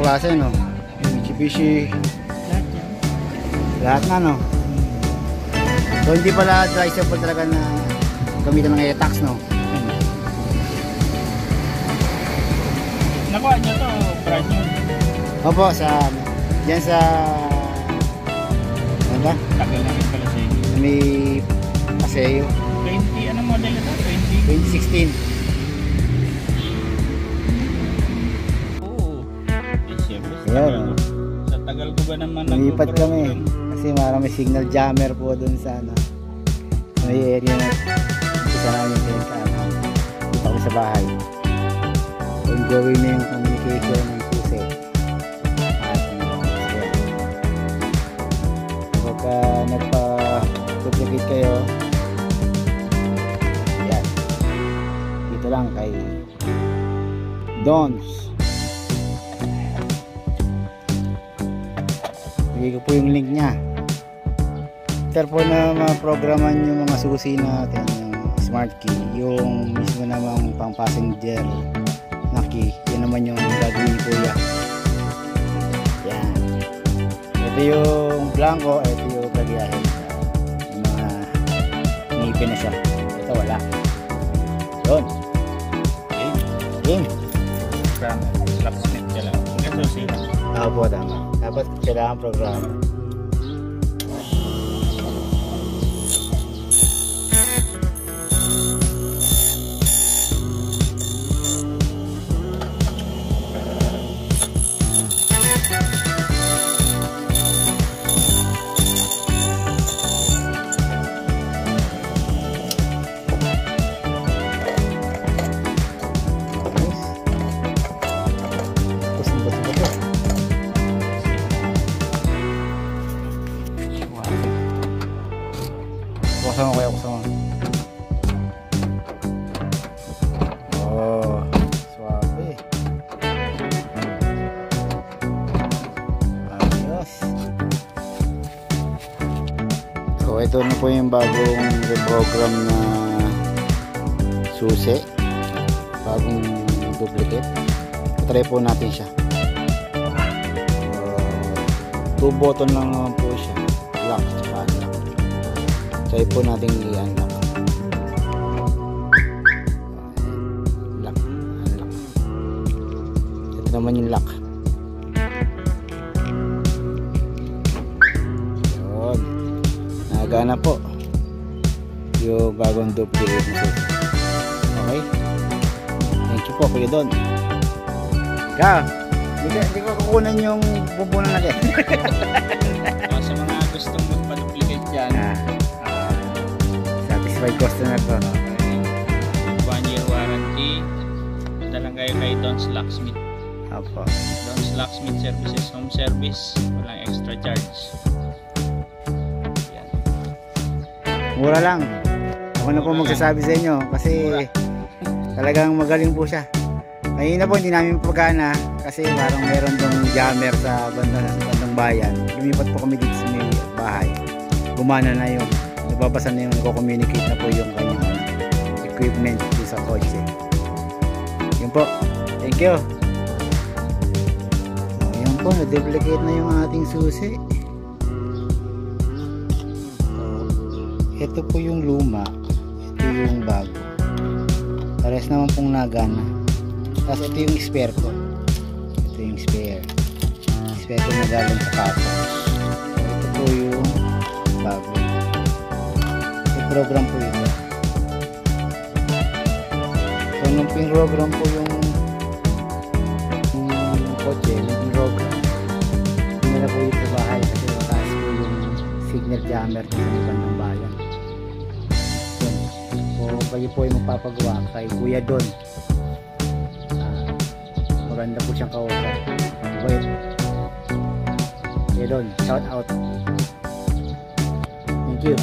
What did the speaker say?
klase, no? Mitsubishi. Lahat na, no? So hindi pala tricycle talaga na gamitan ng e-tax, no? Nakuha nyo to, brand new? Opo, dyan sa ano ba? Tagal na rin pala sa inyo. May Paseo 20, anong model ito? 2016. Oo. Siyempre, Ayan, sa tagal ko ba naman lumipat kami kasi marami signal jammer po dun sa ano, may area na isa namin pinagkaan dito kami sa bahay. Ongoing na yung communication ng susi at pagka nagpa-duplicate kayo, yan, dito lang kay Dons. Bigay ko po yung link nya. After po na maprograman yung mga susi natin, yung smart key, yung mismo namang pang passenger na key, yun naman yung gagawin ni Kuya. Yan. Ito yung blanco, ito yung kagayahin. Yung mga ngipin na siya. Ito wala. Yun. Game. Locksmith ka lang. Hanggang susi lang. Po, tama. Dapat kailangan programa. Kusama kuya, kusama. Oh, suabe. Ayos. So ito na po yung bagong reprogram na susi, bagong duplicate. Try po natin siya. 2 button lang naman po siya, lock tsaka unlock. Try po natin i-unlock. Lock, unlock. Ito naman yung lock. Yun, nagana po yung bagong duplicate na susi. Okay, thank you po Kuya Don. Hindi ko kukunan yung bubunan natin. Sa mga gustong magpa-duplicate dyan, satisfied customer to. 1 year warranty. Punta lang kayo kay Don's Locksmith. Opo. Don's Locksmith Services, home service, walang extra charge. Yan. Mura lang. Ako na po magsasabi sa inyo kasi talagang magaling po siya. Ngayon po hindi namin pagana kasi parang meron dong jammer sa bandang bayan. Lumipat po kami dito sa may bahay. Gumana na yung, nababasa na yung, nagko-communicate na po yung kanyang equipment dito sa kotse. Yun po. Thank you. So, yun po, na-duplicate na yung ating susi. So, ito po yung luma. Ito yung bago. Pares naman pong nagana. Tapos ito yung spare ko. Ito yung spare. Spare ko na galing sa kaso. Ito po yung bago. Yung program po ito. So nung pin-program po yung kotse, yung program, hindi na po ito sa bahay kasi mataas po yung signal jammer sa bandang bayan. So kayo po yung magpapagawa kay Kuya Don. Maganda po siyang kausap. Wait. Kuya Don, shout out. Thank you.